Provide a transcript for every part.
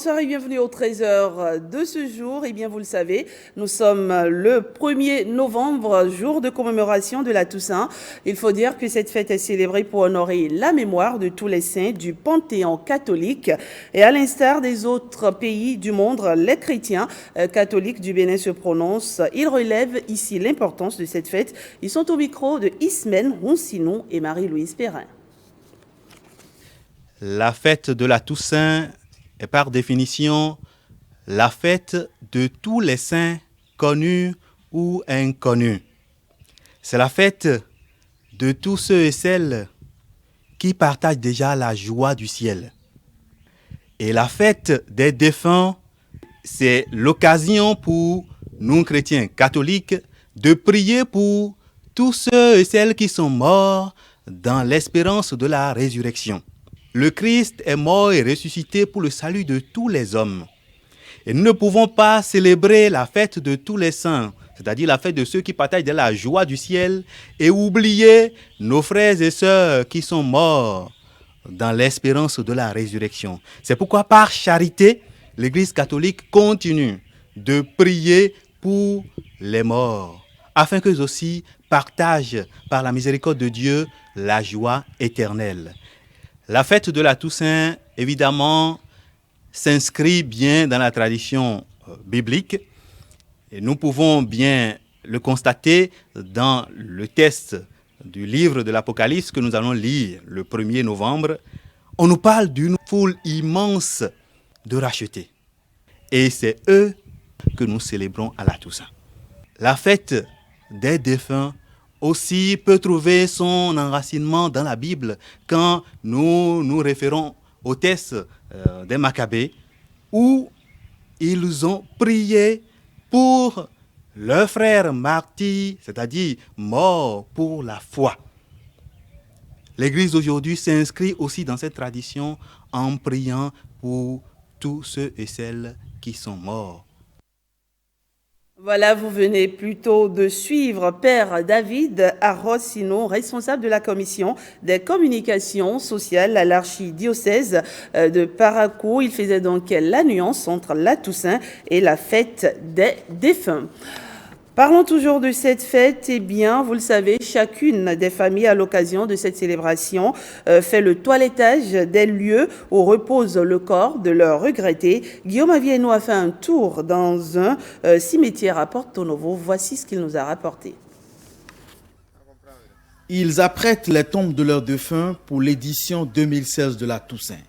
Bonsoir et bienvenue au Trésor de ce jour. Eh bien, vous le savez, nous sommes le 1er novembre, jour de commémoration de la Toussaint. Il faut dire que cette fête est célébrée pour honorer la mémoire de tous les saints du panthéon catholique. Et à l'instar des autres pays du monde, les chrétiens catholiques du Bénin se prononcent. Ils relèvent ici l'importance de cette fête. Ils sont au micro de Ismène Ronsinon et Marie-Louise Perrin. La fête de la Toussaint est par définition la fête de tous les saints connus ou inconnus. C'est la fête de tous ceux et celles qui partagent déjà la joie du ciel. Et la fête des défunts, c'est l'occasion pour nous chrétiens catholiques de prier pour tous ceux et celles qui sont morts dans l'espérance de la résurrection. Le Christ est mort et ressuscité pour le salut de tous les hommes. Et nous ne pouvons pas célébrer la fête de tous les saints, c'est-à-dire la fête de ceux qui partagent de la joie du ciel, et oublier nos frères et sœurs qui sont morts dans l'espérance de la résurrection. C'est pourquoi, par charité, l'Église catholique continue de prier pour les morts, afin qu'eux aussi partagent, par la miséricorde de Dieu, la joie éternelle. La fête de la Toussaint, évidemment, s'inscrit bien dans la tradition biblique. Et nous pouvons bien le constater dans le texte du livre de l'Apocalypse que nous allons lire le 1er novembre. On nous parle d'une foule immense de rachetés. Et c'est eux que nous célébrons à la Toussaint. La fête des défunts aussi peut trouver son enracinement dans la Bible quand nous nous référons au texte des Maccabées où ils ont prié pour leurs frères martyrs, c'est-à-dire morts pour la foi. L'Église aujourd'hui s'inscrit aussi dans cette tradition en priant pour tous ceux et celles qui sont morts. Voilà, vous venez plutôt de suivre Père David Arrossino, responsable de la commission des communications sociales à l'archidiocèse de Parakou. Il faisait donc la nuance entre la Toussaint et la fête des défunts. Parlons toujours de cette fête. Eh bien, vous le savez, chacune des familles, à l'occasion de cette célébration, fait le toilettage des lieux où repose le corps de leurs regrettés. Guillaume Avieno a fait un tour dans un cimetière à Porto Novo. Voici ce qu'il nous a rapporté. Ils apprêtent les tombes de leurs défunts pour l'édition 2016 de la Toussaint.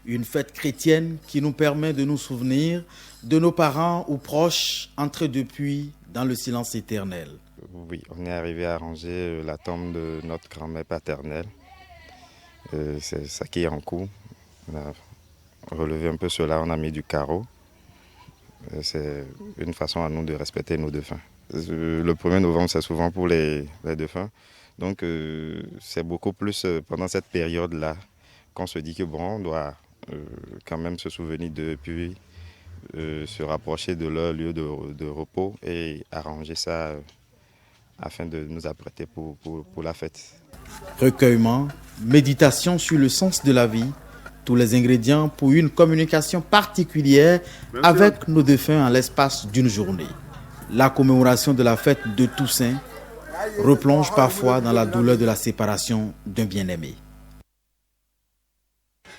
Une fête chrétienne qui nous permet de nous souvenir de nos parents ou proches entrés depuis dans le silence éternel. Oui, on est arrivé à ranger la tombe de notre grand-mère paternelle. C'est ça qui est en cours. On a relevé un peu cela, on a mis du carreau. C'est une façon à nous de respecter nos défunts. Le 1er novembre, c'est souvent pour les défunts. Donc, c'est beaucoup plus pendant cette période-là qu'on se dit que bon, on doit quand même se souvenir d'eux, puis se rapprocher de leur lieu de repos et arranger ça afin de nous apprêter pour la fête. Recueillement, méditation sur le sens de la vie, tous les ingrédients pour une communication particulière avec nos défunts en l'espace d'une journée. La commémoration de la fête de Toussaint replonge parfois dans la douleur de la séparation d'un bien-aimé.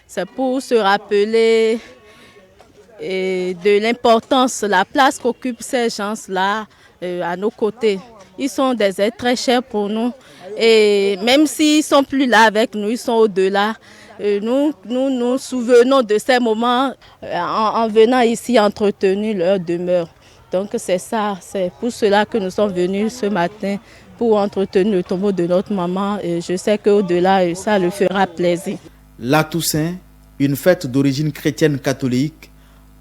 C'est pour se rappeler de l'importance, la place qu'occupent ces gens-là à nos côtés. Ils sont des êtres très chers pour nous. Et même s'ils ne sont plus là avec nous, ils sont au-delà. Nous souvenons de ces moments en venant ici entretenir leur demeure. Donc c'est ça, c'est pour cela que nous sommes venus ce matin pour entretenir le tombeau de notre maman. Et je sais qu'au-delà, ça le fera plaisir. La Toussaint, une fête d'origine chrétienne catholique,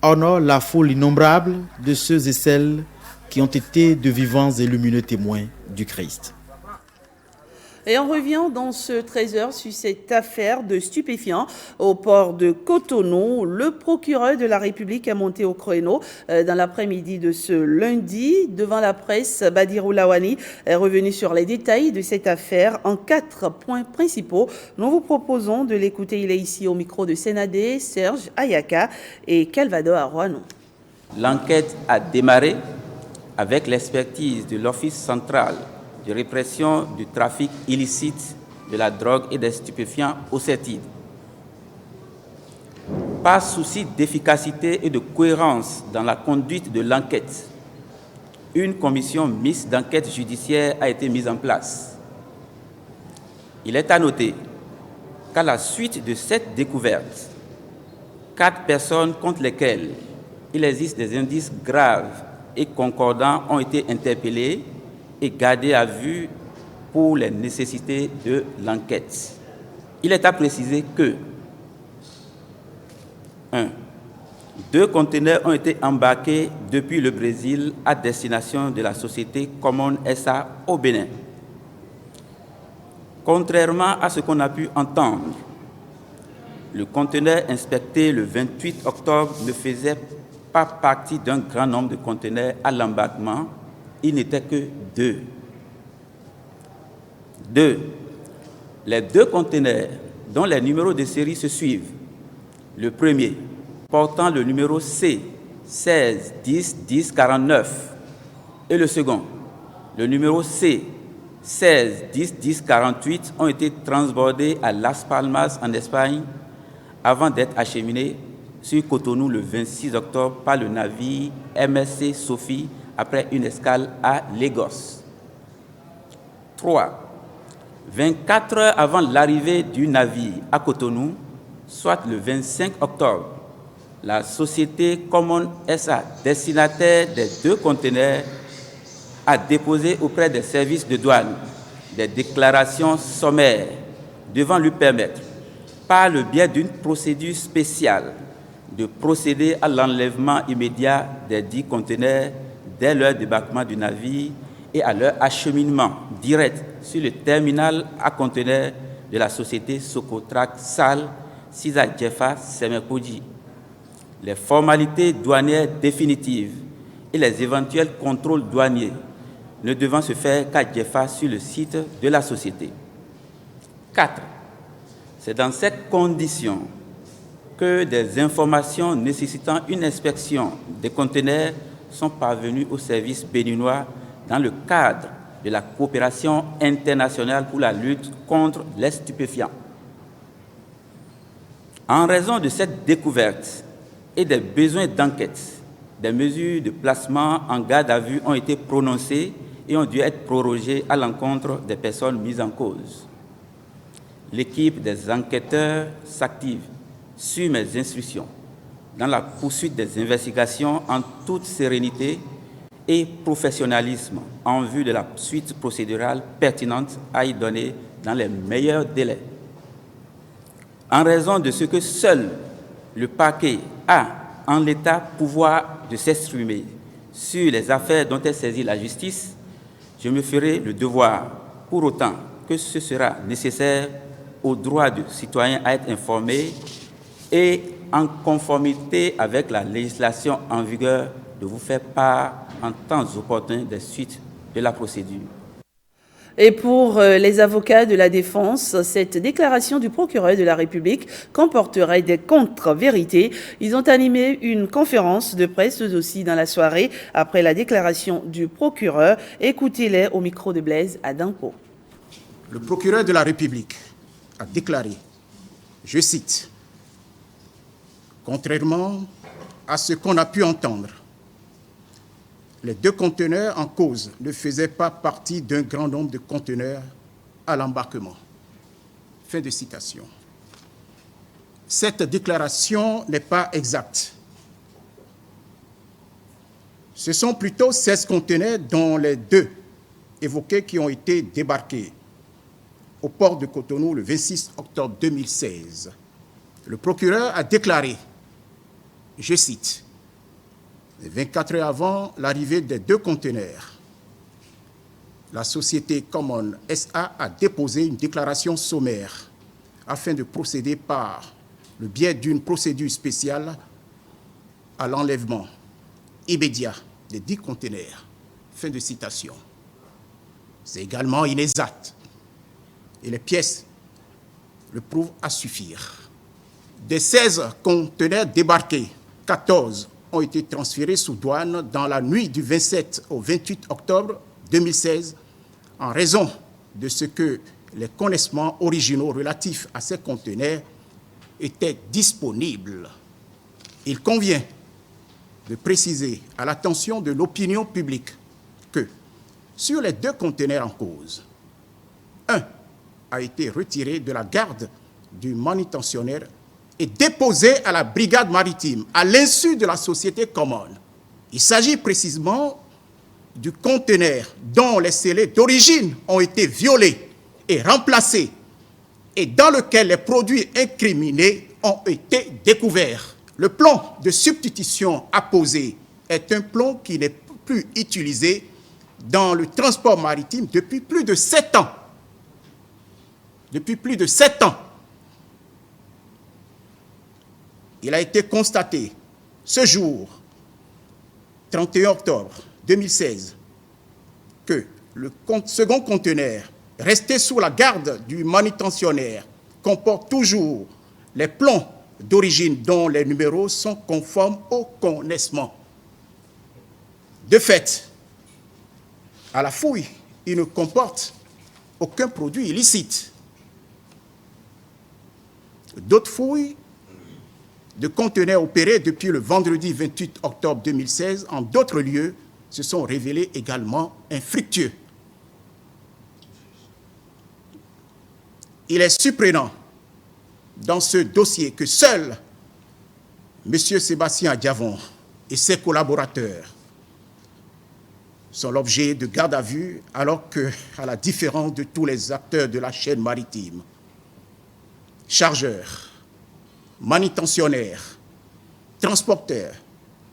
honore la foule innombrable de ceux et celles qui ont été de vivants et lumineux témoins du Christ. Et on revient dans ce 13h sur cette affaire de stupéfiants au port de Cotonou. Le procureur de la République est monté au créneau dans l'après-midi de ce lundi. Devant la presse, Badirou Lawani est revenu sur les détails de cette affaire en 4 points principaux. Nous vous proposons de l'écouter. Il est ici au micro de Sénadé, Serge Ayaka et Calvado Arouano. L'enquête a démarré avec l'expertise de l'Office central de répression du trafic illicite de la drogue et des stupéfiants au CETID. Par souci d'efficacité et de cohérence dans la conduite de l'enquête, une commission mixte d'enquête judiciaire a été mise en place. Il est à noter qu'à la suite de cette découverte, 4 personnes contre lesquelles il existe des indices graves et concordants ont été interpellées et gardées à vue pour les nécessités de l'enquête. Il est à préciser que 2 conteneurs ont été embarqués depuis le Brésil à destination de la société Common SA au Bénin. Contrairement à ce qu'on a pu entendre, le conteneur inspecté le 28 octobre ne faisait pas partie d'un grand nombre de conteneurs à l'embarquement. Il n'était que 2. Les 2 conteneurs dont les numéros de série se suivent. Le premier, portant le numéro C 16 10 10 49, et le second, le numéro C 16 10 10 48, ont été transbordés à Las Palmas en Espagne avant d'être acheminés sur Cotonou le 26 octobre par le navire MSC Sophie après une escale à Lagos. 3. 24 heures avant l'arrivée du navire à Cotonou, soit le 25 octobre, la société Common SA, destinataire des 2 conteneurs, a déposé auprès des services de douane des déclarations sommaires devant lui permettre, par le biais d'une procédure spéciale, de procéder à l'enlèvement immédiat des 10 conteneurs dès leur débarquement du navire et à leur acheminement direct sur le terminal à conteneurs de la société Socotrac Sal Sisa Djefa Semekoji. Les formalités douanières définitives et les éventuels contrôles douaniers ne devant se faire qu'à Djefa sur le site de la société. 4. C'est dans cette condition que des informations nécessitant une inspection des conteneurs sont parvenues au service béninois dans le cadre de la coopération internationale pour la lutte contre les stupéfiants. En raison de cette découverte et des besoins d'enquête, des mesures de placement en garde à vue ont été prononcées et ont dû être prorogées à l'encontre des personnes mises en cause. L'équipe des enquêteurs s'active sur mes instructions dans la poursuite des investigations en toute sérénité et professionnalisme en vue de la suite procédurale pertinente à y donner dans les meilleurs délais. En raison de ce que seul le parquet a en l'état pouvoir de s'exprimer sur les affaires dont est saisie la justice, je me ferai le devoir, pour autant que ce sera nécessaire, au droit du citoyen à être informé et en conformité avec la législation en vigueur, de vous faire part en temps opportun des suites de la procédure. Et pour les avocats de la défense, cette déclaration du procureur de la République comporterait des contre-vérités. Ils ont animé une conférence de presse aussi dans la soirée après la déclaration du procureur. Écoutez-les au micro de Blaise Adanko. Le procureur de la République a déclaré, je cite, « Contrairement à ce qu'on a pu entendre, les 2 conteneurs en cause ne faisaient pas partie d'un grand nombre de conteneurs à l'embarquement. » Fin de citation. Cette déclaration n'est pas exacte. Ce sont plutôt 16 conteneurs, dont les 2 évoqués, qui ont été débarqués au port de Cotonou le 26 octobre 2016. Le procureur a déclaré, je cite, 24 heures avant l'arrivée des 2 conteneurs, la société Common SA a déposé une déclaration sommaire afin de procéder par le biais d'une procédure spéciale à l'enlèvement immédiat des 10 conteneurs. Fin de citation. C'est également inexact et les pièces le prouvent à suffire. Des 16 conteneurs débarqués, 14 ont été transférés sous douane dans la nuit du 27 au 28 octobre 2016 en raison de ce que les connaissements originaux relatifs à ces conteneurs étaient disponibles. Il convient de préciser à l'attention de l'opinion publique que sur les 2 conteneurs en cause, un a été retiré de la garde du manutentionnaire et déposé à la brigade maritime à l'insu de la société Common. Il s'agit précisément du conteneur dont les scellés d'origine ont été violés et remplacés et dans lequel les produits incriminés ont été découverts. Le plomb de substitution apposé est un plomb qui n'est plus utilisé dans le transport maritime depuis plus de 7 ans. Depuis plus de 7 ans. Il a été constaté ce jour, 31 octobre 2016, que le second conteneur, resté sous la garde du manutentionnaire, comporte toujours les plombs d'origine dont les numéros sont conformes au connaissement. De fait, à la fouille, il ne comporte aucun produit illicite. D'autres fouilles de conteneurs opérés depuis le vendredi 28 octobre 2016 en d'autres lieux se sont révélés également infructueux. Il est surprenant dans ce dossier que seul M. Sébastien Diavon et ses collaborateurs sont l'objet de garde à vue, alors que, à la différence de tous les acteurs de la chaîne maritime, chargeurs, manutentionnaires, transporteurs,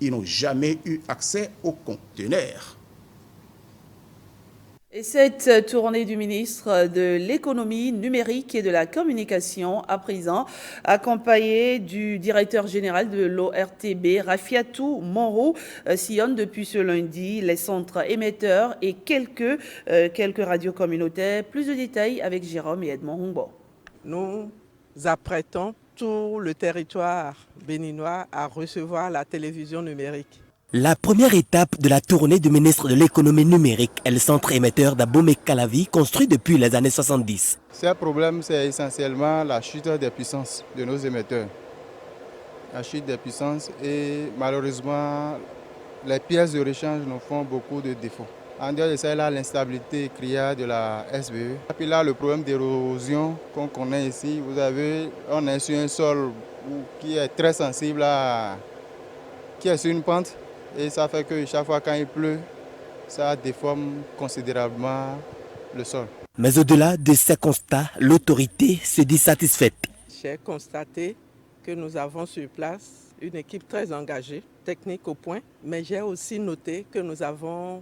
ils n'ont jamais eu accès aux conteneurs. Et cette tournée du ministre de l'économie numérique et de la communication à présent, accompagnée du directeur général de l'ORTB, Rafiatou Monroe, sillonne depuis ce lundi les centres émetteurs et quelques radios communautaires. Plus de détails avec Jérôme et Edmond Humbo. Nous apprêtons tout le territoire béninois à recevoir la télévision numérique. La première étape de la tournée du ministre de l'économie numérique est le centre émetteur d'Abomey-Calavi, construit depuis les années 70. Ce problème, c'est essentiellement la chute des puissances de nos émetteurs. La chute des puissances et malheureusement, les pièces de rechange nous font beaucoup de défauts. En dehors de ça, il y a l'instabilité criarde de la SBE. Et puis là, le problème d'érosion qu'on connaît ici, on est sur un sol qui est très sensible qui est sur une pente. Et ça fait que chaque fois quand il pleut, ça déforme considérablement le sol. Mais au-delà de ces constats, l'autorité se dit satisfaite. J'ai constaté que nous avons sur place une équipe très engagée, technique au point, mais j'ai aussi noté que nous avons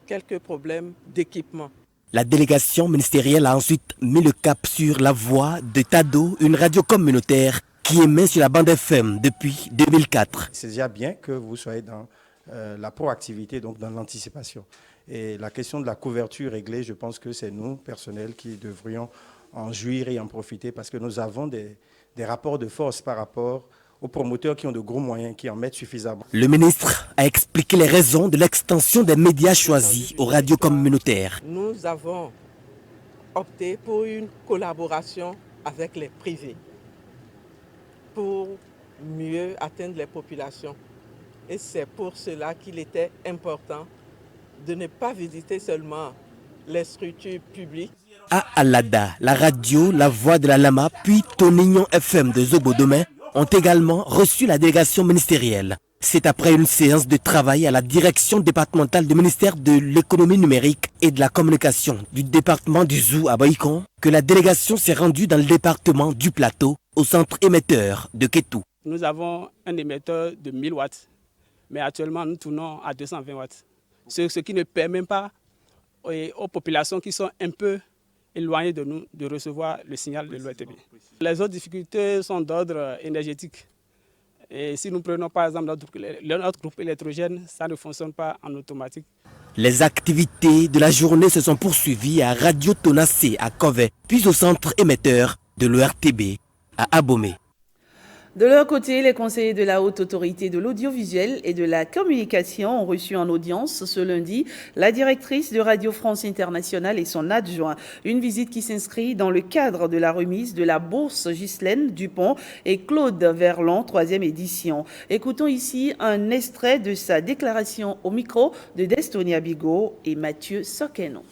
quelques problèmes d'équipement. La délégation ministérielle a ensuite mis le cap sur la voix de Tado, une radio communautaire qui émet sur la bande FM depuis 2004. C'est déjà bien que vous soyez dans la proactivité, donc dans l'anticipation. Et la question de la couverture réglée, je pense que c'est nous, personnels, qui devrions en jouir et en profiter parce que nous avons des rapports de force par rapport aux promoteurs qui ont de gros moyens, qui en mettent suffisamment. Le ministre a expliqué les raisons de l'extension des médias choisis aux radios communautaires. Nous avons opté pour une collaboration avec les privés pour mieux atteindre les populations. Et c'est pour cela qu'il était important de ne pas visiter seulement les structures publiques. À Alada, la radio La Voix de la Lama, puis Tonignon FM de Zobo-Domain ont également reçu la délégation ministérielle. C'est après une séance de travail à la direction départementale du ministère de l'économie numérique et de la communication du département du Zou à Boïcon que la délégation s'est rendue dans le département du Plateau au centre émetteur de Kétou. Nous avons un émetteur de 1000 watts, mais actuellement nous tournons à 220 watts. Ce qui ne permet pas et aux populations qui sont un peu éloignées de nous de recevoir le signal de l'ORTB. Les autres difficultés sont d'ordre énergétique. Et si nous prenons par exemple notre groupe électrogène, ça ne fonctionne pas en automatique. Les activités de la journée se sont poursuivies à Radio Tonacé à Kové, puis au centre émetteur de l'ORTB à Abomey. De leur côté, les conseillers de la Haute Autorité de l'Audiovisuel et de la Communication ont reçu en audience ce lundi la directrice de Radio France Internationale et son adjoint. Une visite qui s'inscrit dans le cadre de la remise de la bourse Ghislaine Dupont et Claude Verlon, 3e édition. Écoutons ici un extrait de sa déclaration au micro de Destonia Bigot et Mathieu Sokeno.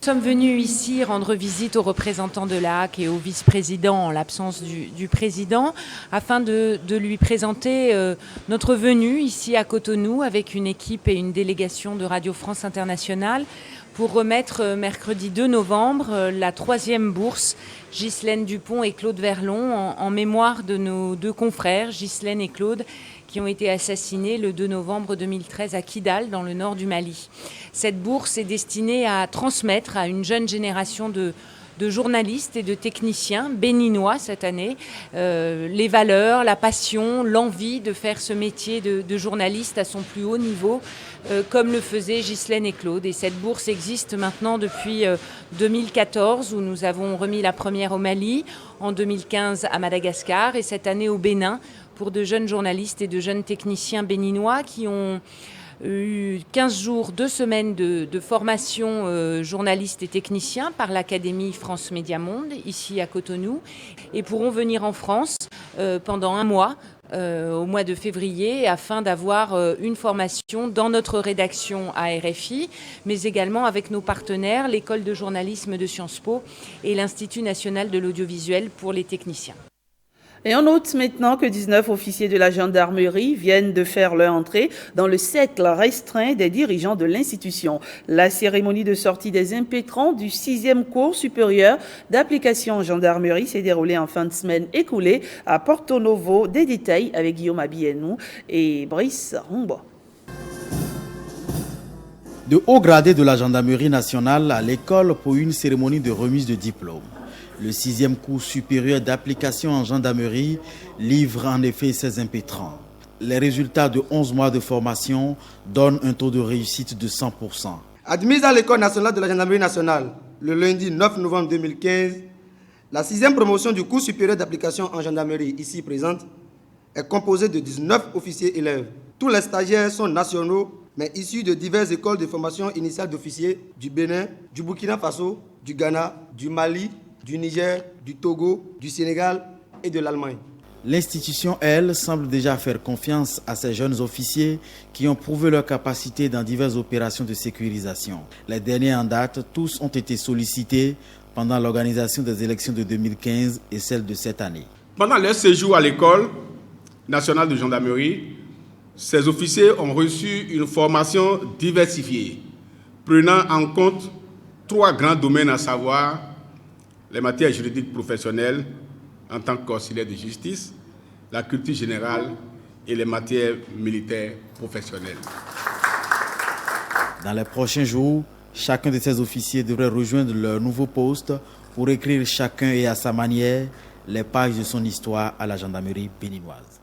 Nous sommes venus ici rendre visite aux représentants de la HAC et au vice-président en l'absence du président afin de lui présenter notre venue ici à Cotonou avec une équipe et une délégation de Radio France Internationale pour remettre mercredi 2 novembre la 3e bourse Ghislaine Dupont et Claude Verlon en mémoire de nos deux confrères, Ghislaine et Claude, qui ont été assassinés le 2 novembre 2013 à Kidal, dans le nord du Mali. Cette bourse est destinée à transmettre à une jeune génération de journalistes et de techniciens béninois cette année les valeurs, la passion, l'envie de faire ce métier de journaliste à son plus haut niveau, comme le faisaient Ghislaine et Claude. Et cette bourse existe maintenant depuis 2014, où nous avons remis la première au Mali, en 2015 à Madagascar et cette année au Bénin, pour de jeunes journalistes et de jeunes techniciens béninois qui ont eu 15 jours, 2 semaines de formation journalistes et techniciens par l'Académie France Média Monde, ici à Cotonou, et pourront venir en France pendant un mois, au mois de février, afin d'avoir une formation dans notre rédaction à RFI, mais également avec nos partenaires, l'École de journalisme de Sciences Po et l'Institut national de l'audiovisuel pour les techniciens. Et on note maintenant que 19 officiers de la gendarmerie viennent de faire leur entrée dans le cercle restreint des dirigeants de l'institution. La cérémonie de sortie des impétrants du 6e cours supérieur d'application en gendarmerie s'est déroulée en fin de semaine écoulée à Porto Novo. Des détails avec Guillaume Abienou et Brice Rombo. De hauts gradés de la gendarmerie nationale à l'école pour une cérémonie de remise de diplôme. Le 6e cours supérieur d'application en gendarmerie livre en effet ses impétrants. Les résultats de 11 mois de formation donnent un taux de réussite de 100%. Admise à l'École nationale de la gendarmerie nationale le lundi 9 novembre 2015, la 6e promotion du cours supérieur d'application en gendarmerie ici présente est composée de 19 officiers élèves. Tous les stagiaires sont nationaux, mais issus de diverses écoles de formation initiale d'officiers du Bénin, du Burkina Faso, du Ghana, du Mali, du Niger, du Togo, du Sénégal et de l'Allemagne. L'institution, elle, semble déjà faire confiance à ces jeunes officiers qui ont prouvé leur capacité dans diverses opérations de sécurisation. Les derniers en date, tous ont été sollicités pendant l'organisation des élections de 2015 et celles de cette année. Pendant leur séjour à l'école nationale de gendarmerie, ces officiers ont reçu une formation diversifiée, prenant en compte 3 grands domaines, à savoir les matières juridiques professionnelles en tant qu'auxiliaire de justice, la culture générale et les matières militaires professionnelles. Dans les prochains jours, chacun de ces officiers devrait rejoindre leur nouveau poste pour écrire chacun et à sa manière les pages de son histoire à la gendarmerie béninoise.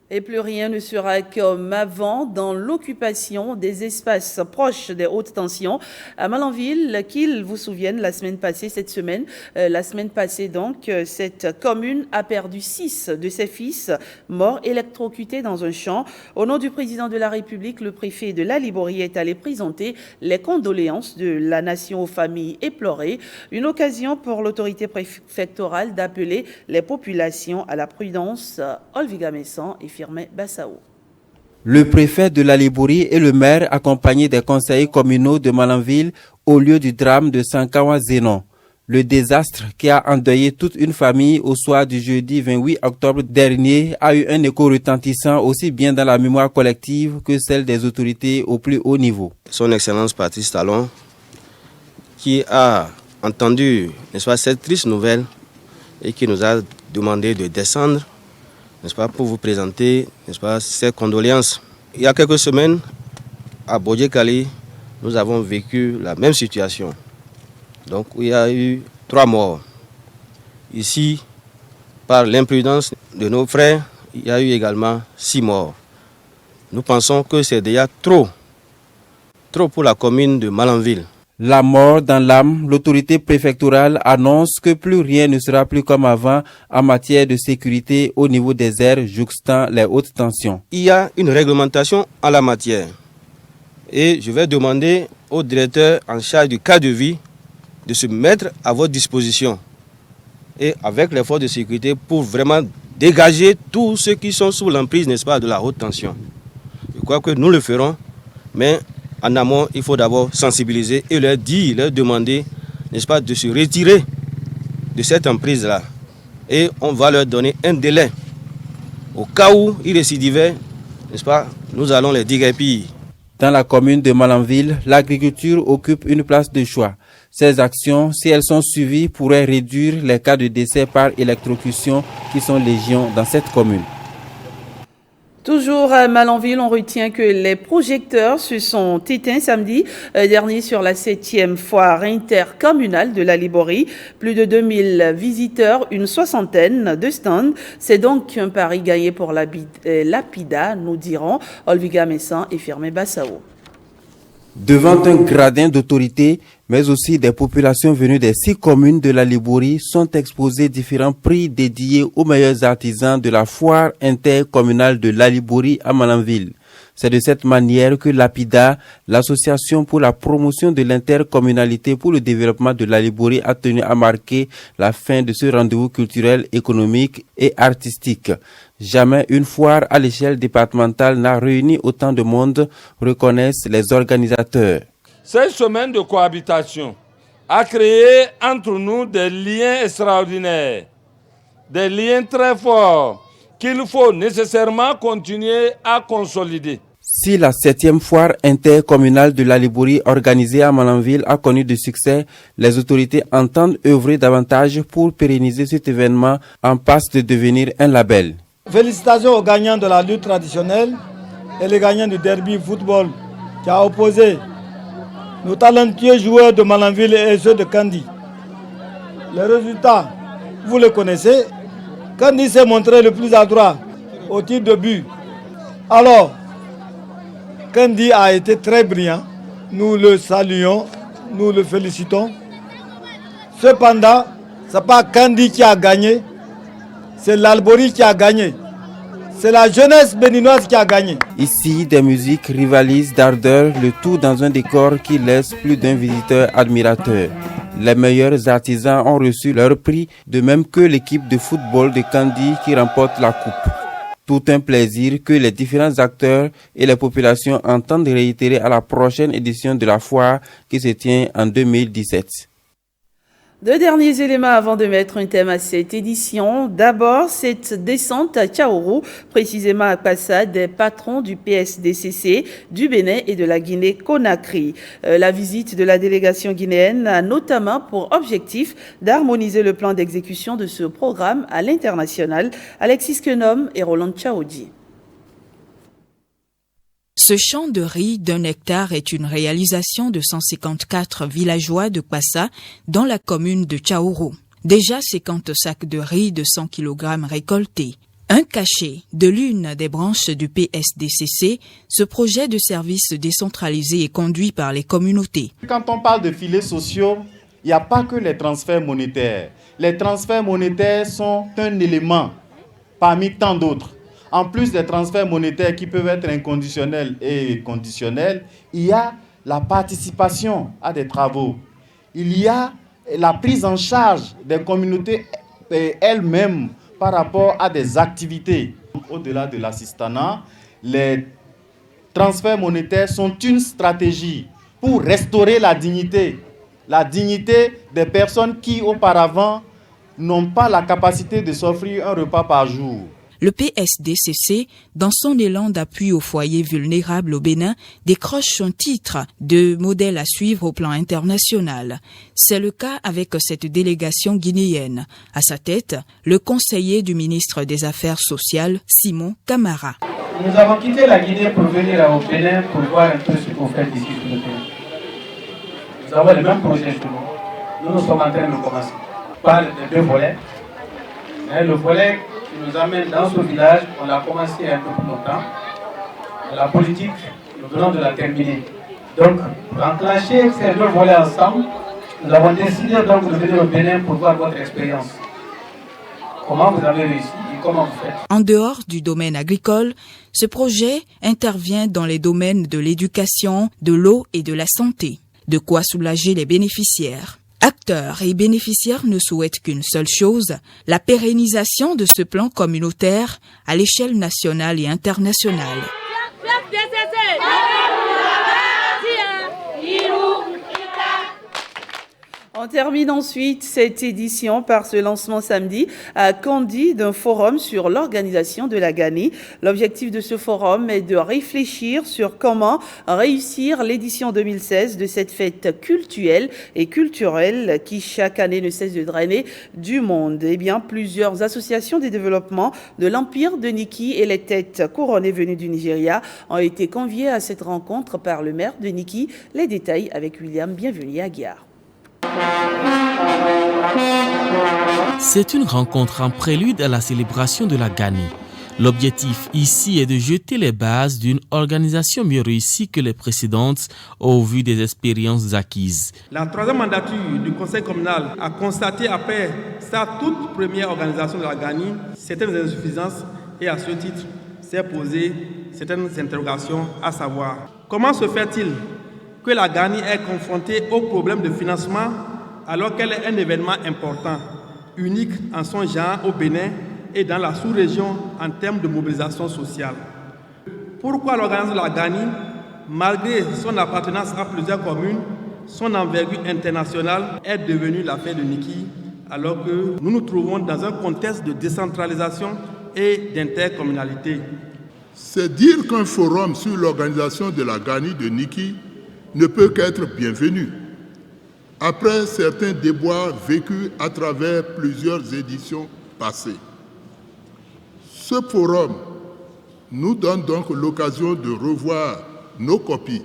Et plus rien ne sera comme avant dans l'occupation des espaces proches des hautes tensions à Malanville, qu'ils vous souviennent la semaine passée, cette commune a perdu 6 de ses fils morts électrocutés dans un champ. Au nom du président de la République, le préfet de la Liborie est allé présenter les condoléances de la nation aux familles éplorées. Une occasion pour l'autorité préfectorale d'appeler les populations à la prudence. Olviga Messan et Firmin Bassao. Le préfet de la Liborie et le maire, accompagnés des conseillers communaux de Malanville, au lieu du drame de Sankawa-Zénon. Le désastre qui a endeuillé toute une famille au soir du jeudi 28 octobre dernier a eu un écho retentissant aussi bien dans la mémoire collective que celle des autorités au plus haut niveau. Son Excellence Patrice Talon, qui a entendu, n'est-ce pas, cette triste nouvelle et qui nous a demandé de descendre, n'est-ce pas, pour vous présenter, n'est-ce pas, ces condoléances. Il y a quelques semaines, à Bodjekali, nous avons vécu la même situation. Donc il y a eu 3 morts. Ici, par l'imprudence de nos frères, il y a eu également 6 morts. Nous pensons que c'est déjà trop pour la commune de Malanville. La mort dans l'âme, l'autorité préfectorale annonce que plus rien ne sera plus comme avant en matière de sécurité au niveau des aires jouxtant les hautes tensions. Il y a une réglementation en la matière et je vais demander au directeur en charge du cas de vie de se mettre à votre disposition et avec les forces de sécurité pour vraiment dégager tous ceux qui sont sous l'emprise, n'est-ce pas, de la haute tension. Je crois que nous le ferons, mais en amont, il faut d'abord sensibiliser et leur dire, leur demander, n'est-ce pas, de se retirer de cette emprise-là. Et on va leur donner un délai. Au cas où ils récidivaient, n'est-ce pas, nous allons les déguerpir. Dans la commune de Malanville, l'agriculture occupe une place de choix. Ces actions, si elles sont suivies, pourraient réduire les cas de décès par électrocution qui sont légion dans cette commune. Toujours à Malanville, on retient que les projecteurs se sont éteints samedi dernier sur la 7e foire intercommunale de la Liborie. Plus de 2000 visiteurs, une soixantaine de stands. C'est donc un pari gagné pour l'APIDA, nous dirons Olviga Messan et Firmé Bassao. Devant un gradin d'autorité, mais aussi des populations venues des 6 communes de la Liborie, sont exposés différents prix dédiés aux meilleurs artisans de la foire intercommunale de la Liborie à Malanville. C'est de cette manière que l'APIDA, l'association pour la promotion de l'intercommunalité pour le développement de la Liborie, a tenu à marquer la fin de ce rendez-vous culturel, économique et artistique. Jamais une foire à l'échelle départementale n'a réuni autant de monde, reconnaissent les organisateurs. Cette semaine de cohabitation a créé entre nous des liens extraordinaires, des liens très forts qu'il faut nécessairement continuer à consolider. Si la 7e foire intercommunale de la Liborie organisée à Malanville a connu du succès, les autorités entendent œuvrer davantage pour pérenniser cet événement en passe de devenir un label. Félicitations aux gagnants de la lutte traditionnelle et les gagnants du derby football qui a opposé nos talentueux joueurs de Malanville et ceux de Kandi. Les résultats, vous les connaissez. Kandi s'est montré le plus adroit au tir de but. Alors, Kandi a été très brillant. Nous le saluons, nous le félicitons. Cependant, ce n'est pas Kandi qui a gagné, c'est l'Albouri qui a gagné. C'est la jeunesse béninoise qui a gagné. Ici, des musiques rivalisent d'ardeur, le tout dans un décor qui laisse plus d'un visiteur admirateur. Les meilleurs artisans ont reçu leur prix, de même que l'équipe de football de Kandi qui remporte la coupe. Tout un plaisir que les différents acteurs et les populations entendent réitérer à la prochaine édition de la foire qui se tient en 2017. 2 derniers éléments avant de mettre un thème à cette édition. D'abord, cette descente à Tchaourou, précisément à Passa, des patrons du PSDCC, du Bénin et de la Guinée-Conakry. La visite de la délégation guinéenne a notamment pour objectif d'harmoniser le plan d'exécution de ce programme à l'international. Alexis Kenom et Roland Tchaoudi. Ce champ de riz d'1 hectare est une réalisation de 154 villageois de Passa dans la commune de Tchaourou. Déjà 50 sacs de riz de 100 kg récoltés. Un cachet de l'une des branches du PSDCC, ce projet de service décentralisé est conduit par les communautés. Quand on parle de filets sociaux, il n'y a pas que les transferts monétaires. Les transferts monétaires sont un élément parmi tant d'autres. En plus des transferts monétaires qui peuvent être inconditionnels et conditionnels, il y a la participation à des travaux. Il y a la prise en charge des communautés elles-mêmes par rapport à des activités. Au-delà de l'assistanat, les transferts monétaires sont une stratégie pour restaurer la dignité des personnes qui auparavant n'ont pas la capacité de s'offrir un repas par jour. Le PSDCC, dans son élan d'appui aux foyers vulnérables au Bénin, décroche son titre de modèle à suivre au plan international. C'est le cas avec cette délégation guinéenne. À sa tête, le conseiller du ministre des Affaires sociales, Simon Camara. Nous avons quitté la Guinée pour venir au Bénin pour voir un peu ce qu'on fait ici sur le terrain. nous avons les mêmes projets chez nous. Nous sommes en train de commencer par les 2 volets. Mais le volet qui nous amène dans ce village, on l'a commencé un peu plus longtemps. La politique, nous venons de la terminer. Donc, pour enclencher ces 2 volets ensemble, nous avons décidé donc de venir au Bénin pour voir votre expérience. Comment vous avez réussi et comment vous faites? En dehors du domaine agricole, ce projet intervient dans les domaines de l'éducation, de l'eau et de la santé. De quoi soulager les bénéficiaires. Acteurs et bénéficiaires ne souhaitent qu'une seule chose, la pérennisation de ce plan communautaire à l'échelle nationale et internationale. On termine ensuite cette édition par ce lancement samedi à Kandy d'un forum sur l'organisation de la Gani. L'objectif de ce forum est de réfléchir sur comment réussir l'édition 2016 de cette fête cultuelle et culturelle qui chaque année ne cesse de drainer du monde. Eh bien, plusieurs associations de développement de l'Empire de Niki et les têtes couronnées venues du Nigeria ont été conviées à cette rencontre par le maire de Niki. Les détails avec William Bienvenu Aguiar. C'est une rencontre en prélude à la célébration de la Gani. L'objectif ici est de jeter les bases d'une organisation mieux réussie que les précédentes au vu des expériences acquises. La 3e mandature du conseil communal a constaté après sa toute première organisation de la Gani certaines insuffisances et à ce titre s'est posé certaines interrogations, à savoir comment se fait-il que la Gani est confrontée au problème de financement alors qu'elle est un événement important, unique en son genre au Bénin et dans la sous-région en termes de mobilisation sociale. Pourquoi l'organisation de la Gani, malgré son appartenance à plusieurs communes, son envergure internationale est devenue la fête de Niki alors que nous nous trouvons dans un contexte de décentralisation et d'intercommunalité? C'est dire qu'un forum sur l'organisation de la Gani de Niki ne peut qu'être bienvenu. Après certains déboires vécus à travers plusieurs éditions passées. Ce forum nous donne donc l'occasion de revoir nos copies,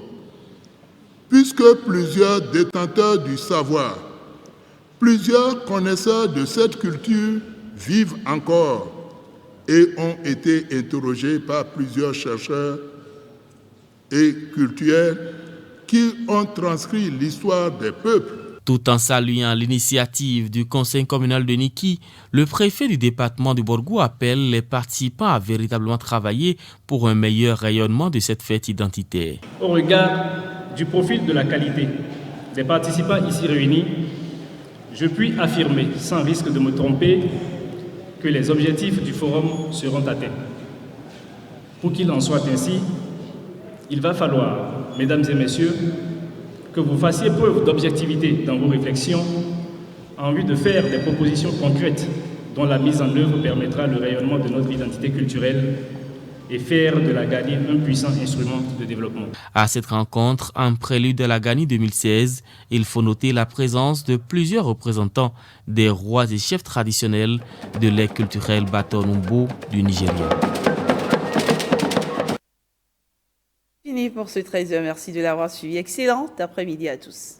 puisque plusieurs détenteurs du savoir, plusieurs connaisseurs de cette culture vivent encore et ont été interrogés par plusieurs chercheurs et cultuels qui ont transcrit l'histoire des peuples. Tout en saluant l'initiative du conseil communal de Niki, le préfet du département de Borgou appelle les participants à véritablement travailler pour un meilleur rayonnement de cette fête identitaire. Au regard du profil de la qualité des participants ici réunis, je puis affirmer, sans risque de me tromper, que les objectifs du forum seront atteints. Pour qu'il en soit ainsi, il va falloir, mesdames et messieurs, que vous fassiez preuve d'objectivité dans vos réflexions en vue de faire des propositions concrètes dont la mise en œuvre permettra le rayonnement de notre identité culturelle et faire de la Gani un puissant instrument de développement. À cette rencontre, en prélude à la Gani 2016, il faut noter la présence de plusieurs représentants des rois et chefs traditionnels de l'ère culturelle Batonumbo du Nigeria. Fini pour ce 13h. Merci de l'avoir suivi. Excellent après-midi à tous.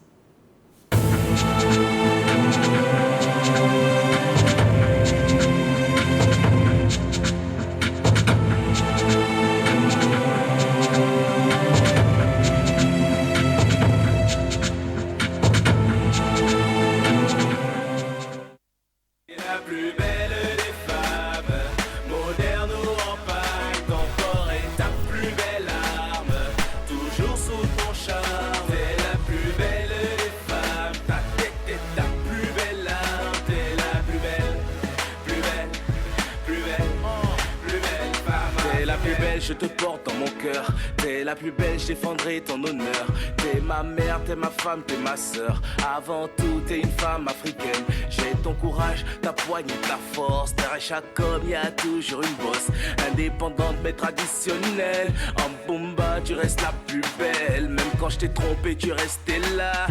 Je te porte dans mon cœur, t'es la plus belle, je défendrai ton honneur. T'es ma mère, t'es ma femme, t'es ma sœur. Avant tout, t'es une femme africaine. J'ai ton courage, ta poigne et ta force. Derrière chaque homme, y a toujours une bosse. Indépendante mais traditionnelle. En Bumba, tu restes la plus belle. Même quand je t'ai trompé, tu restais là.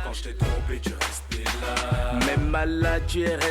Quand je t'ai trompé, tu restais là. Même malade, tu es resté.